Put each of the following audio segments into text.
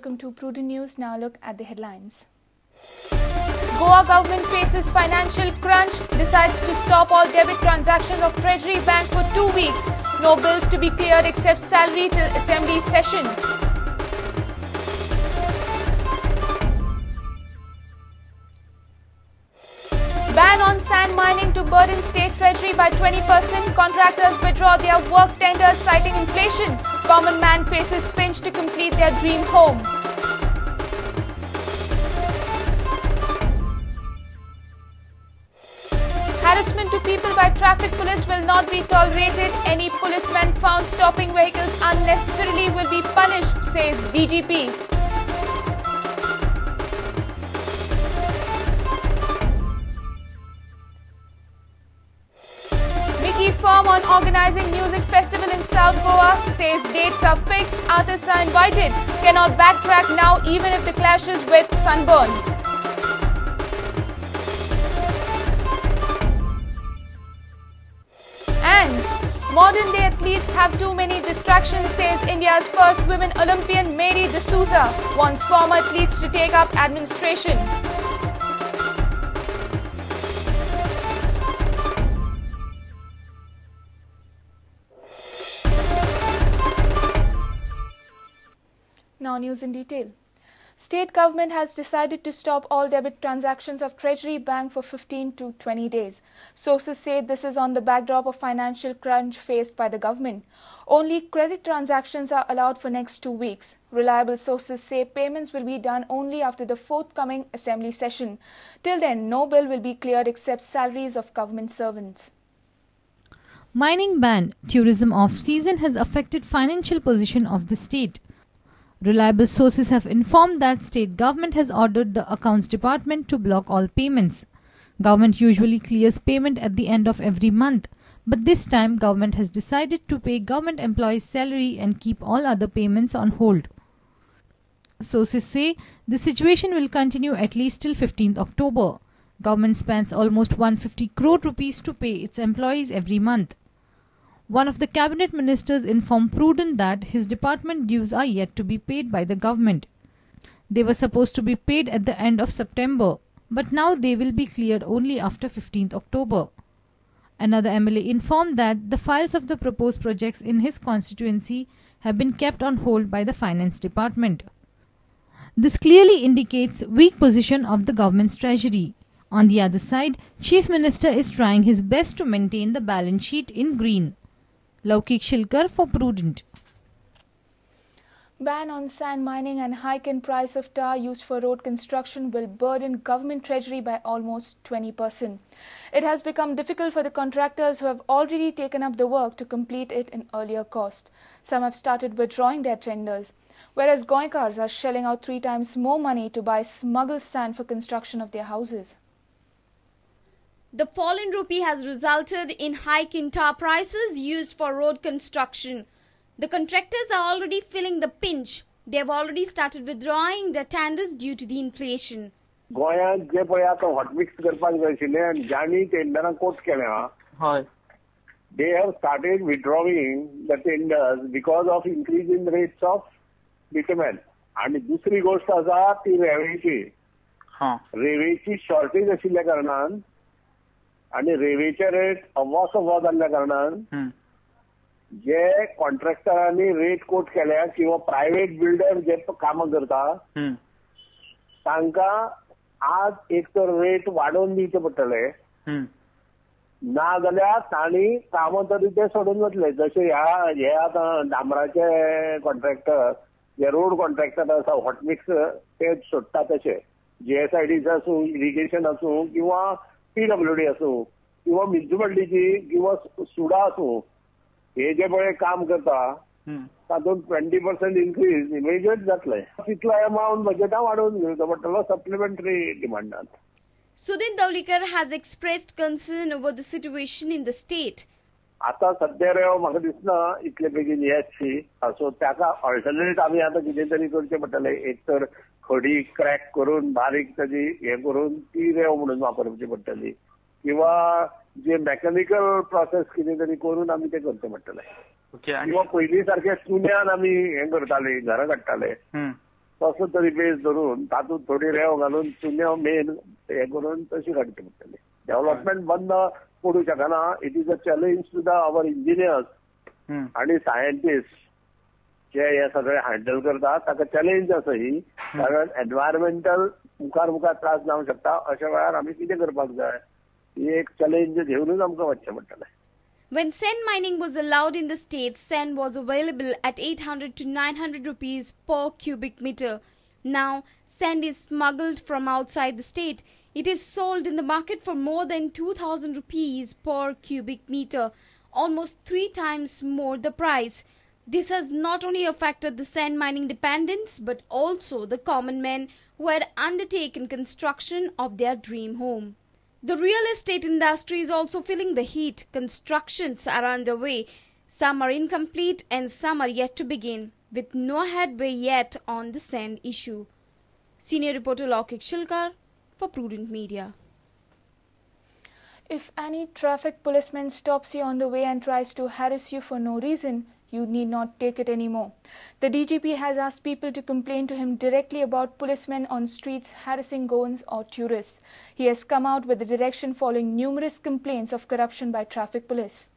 welcome to Prudent News. Now look at the headlines. Goa government faces financial crunch, decides to stop all debit transactions of Treasury Bank for 2 weeks. No bills to be cleared except salary till assembly session. Ban on sand mining to burden state treasury by 20%. Contractors withdraw their work tenders citing inflation. Common man faces pinch to complete their dream home. Harassment to people by traffic police will not be tolerated. Any policeman found stopping vehicles unnecessarily will be punished, says DGP. Firm on organizing music festival in South Goa, says dates are fixed, artists are invited, cannot backtrack now even if the clashes with sunburn. And modern day athletes have too many distractions, says India's first women Olympian Mary D'Souza, wants former athletes to take up administration. Now news in detail. State government has decided to stop all debit transactions of Treasury Bank for 15 to 20 days. Sources say this is on the backdrop of financial crunch faced by the government. Only credit transactions are allowed for next 2 weeks. Reliable sources say payments will be done only after the forthcoming assembly session. Till then, no bill will be cleared except salaries of government servants. Mining ban, tourism off-season has affected financial position of the state. Reliable sources have informed that state government has ordered the accounts department to block all payments. Government usually clears payment at the end of every month, but this time government has decided to pay government employees' salary and keep all other payments on hold. Sources say the situation will continue at least till 15th October. Government spends almost 150 crore rupees to pay its employees every month. One of the cabinet ministers informed Prudent that his department dues are yet to be paid by the government. They were supposed to be paid at the end of September, but now they will be cleared only after 15th October. Another MLA informed that the files of the proposed projects in his constituency have been kept on hold by the finance department. This clearly indicates weak position of the government's treasury. On the other side, Chief Minister is trying his best to maintain the balance sheet in green. Laukik Shilkar for Prudent. Ban on sand mining and hike in price of tar used for road construction will burden government treasury by almost 20%. It has become difficult for the contractors who have already taken up the work to complete it in earlier cost. Some have started withdrawing their tenders, whereas Goinkars are shelling out 3 times more money to buy smuggled sand for construction of their houses. The fall in rupee has resulted in hike in tar prices used for road construction. The contractors are already feeling the pinch. They have already started withdrawing their tenders due to the inflation. गोंयांत जे पळय आतां hot mix करपाक जाय आशिल्लें आनी ज्यांनी टेंडरां coat केल्या they have started withdrawing the tenders because of increase in rates of bitumen. आणि दुसरी गोष्ट आसा ती रेवेची. रेवेची शॉर्टेज आशिल्ल्या कारणान आणि रेवेचे रेट अव्वा जाल्ल्या कारणान जे कॉन्ट्रॅक्टरांनी रेट कोट केल्या किंवा प्रायव्हेट बिल्डर जे कामां करता तांकां आज एक तर रेट वाडोवन दिवचे पडटले ना जाल्यार तांणी कामां तरी ते सोडून वतले. जशे हे आतां डांबराचे कॉन्ट्रॅक्टर जे रोड कॉन्ट्रॅक्टर आसा हॉट मिक्स ते सोडटा तशे जीएसआयडीसी आसूं इरिगेशन आसूं किंवा पीडब्ल्यूडी आसूं किंवा म्युनिसिपालिटीची किंवा सुडा आसूं हे जे पळय काम करता तातूंत 20% इन्क्रीज इमिजिएट जातले. तितलो अमाउंट बजेटां वाडोवन घेवचो पडटलो supplementary डिमांडांत. Sudhin Daulikar has expressed concern over the situation in the state. आता सध्या रे म्हाका दिसना इतले बेगीन येतशी. सो ताका अल्टरनेट आमी आतां कितें तरी करचें पडटलें. एक तर खडी क्रॅक करून बारीक ताजी हे करून ती रेंव म्हणून वापरची पडटली किंवा जे मेकॅनिकल प्रोसेस कितें तरी करून आमी ते करचें पडटलें. किंवा पयलीं सारखे चुन्यान आमी हे करताले घरां काडटाले तसो तरी बेस धरून तातूंत थोडी रेव घालून शून्य मेन हे करून तशी काडची पडटली. डेव्हलपमेंट बंद पडू शकना. It is a challenge to the our engineers आणि सायंटिस्ट जे हे सगळे हँडल करतात ताका चॅलेंज आसा ही. कारण एनवायरमेंटल मुखार त्रास जावंक शकता. अशा वेळार आमी कितें करपाक जाय ही एक चॅलेंज घेऊनच आमकां वचचें पडटलें. When sand mining was allowed in the state, sand was available at 800 to 900 rupees per cubic meter. Now, sand is smuggled from outside the state. It is sold in the market for more than 2,000 rupees per cubic meter, almost 3 times more the price. This has not only affected the sand mining dependents, but also the common men who had undertaken construction of their dream home. The real estate industry is also feeling the heat. Constructions are underway. Some are incomplete and some are yet to begin, with no headway yet on the sand issue. Senior reporter Laukik Shilkar for Prudent Media. If any traffic policeman stops you on the way and tries to harass you for no reason, you need not take it anymore. The DGP has asked people to complain to him directly about policemen on streets harassing Goans or tourists. He has come out with the direction following numerous complaints of corruption by traffic police.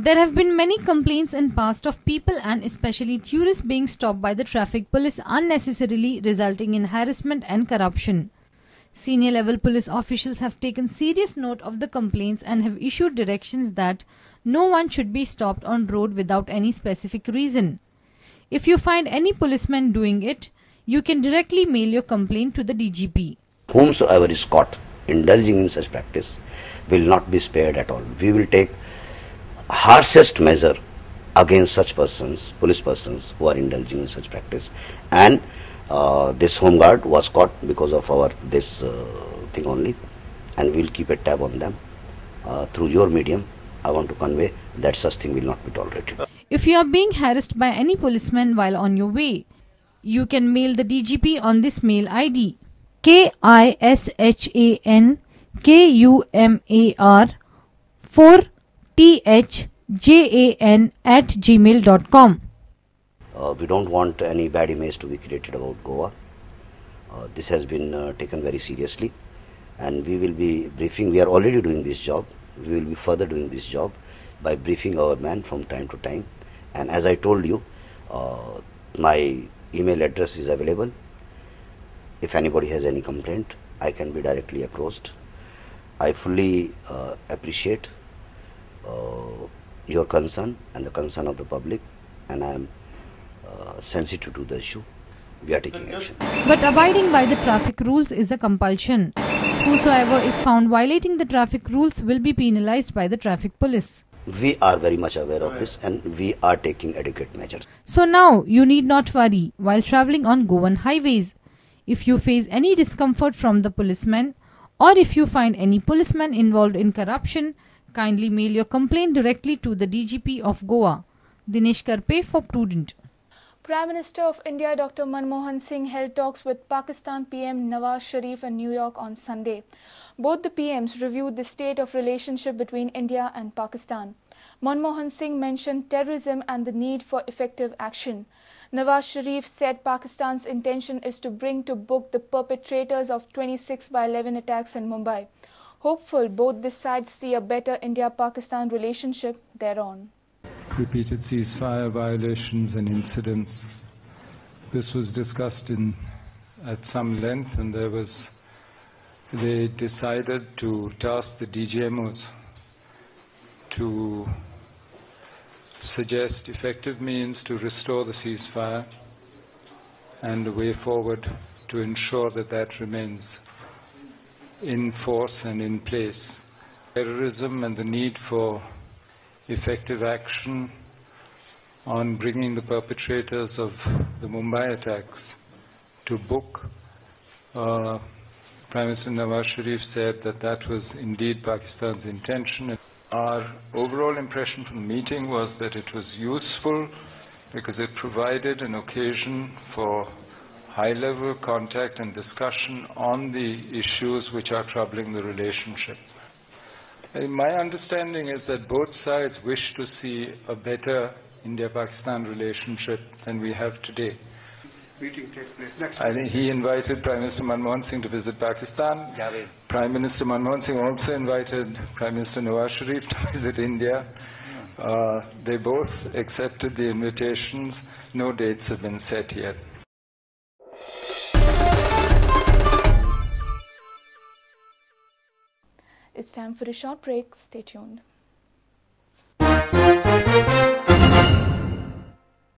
There have been many complaints in past of people and especially tourists being stopped by the traffic police unnecessarily, resulting in harassment and corruption. Senior level police officials have taken serious note of the complaints and have issued directions that no one should be stopped on road without any specific reason. If you find any policeman doing it, you can directly mail your complaint to the DGP. Whomsoever is caught indulging in such practice will not be spared at all. We will take harshest measure against such persons, police persons who are indulging in such practice. And this home guard was caught because of this thing only, and we'll keep a tab on them. Through your medium, I want to convey that such thing will not be tolerated. If you are being harassed by any policeman while on your way, you can mail the DGP on this mail ID: KISHANKUMAR4THJAN@gmail.com. We don't want any bad image to be created about Goa. This has been taken very seriously, and we will be briefing. We are already doing this job. We will be further doing this job by briefing our man from time to time. And as I told you, my email address is available. If anybody has any complaint, I can be directly approached. I fully appreciate your concern and the concern of the public, and I am sensitive to the issue. We are taking action. But abiding by the traffic rules is a compulsion. Whosoever is found violating the traffic rules will be penalized by the traffic police. We are very much aware of this, and we are taking adequate measures. So now you need not worry while travelling on Goan highways. If you face any discomfort from the policeman, or if you find any policeman involved in corruption, kindly mail your complaint directly to the DGP of Goa. Dinesh Karpe for Prudent. Prime Minister of India Dr. Manmohan Singh held talks with Pakistan PM Nawaz Sharif in New York on Sunday. Both the PMs reviewed the state of relationship between India and Pakistan. Manmohan Singh mentioned terrorism and the need for effective action. Nawaz Sharif said Pakistan's intention is to bring to book the perpetrators of 26/11 attacks in Mumbai. Hopeful both the sides see a better India-Pakistan relationship thereon. Repeated ceasefire violations and incidents. This was discussed at some length, and they decided to task the DGMOs to suggest effective means to restore the ceasefire and a way forward to ensure that remains in force and in place. Terrorism and the need for effective action on bringing the perpetrators of the Mumbai attacks to book. Prime Minister Nawaz Sharif said that was indeed Pakistan's intention. Our overall impression from the meeting was that it was useful because it provided an occasion for high-level contact and discussion on the issues which are troubling the relationship. My understanding is that both sides wish to see a better India-Pakistan relationship than we have today. Meeting takes place next I think he invited Prime Minister Manmohan Singh to visit Pakistan. Prime Minister Manmohan Singh also invited Prime Minister Nawaz Sharif to visit India. They both accepted the invitations. No dates have been set yet. It's time for a short break. Stay tuned.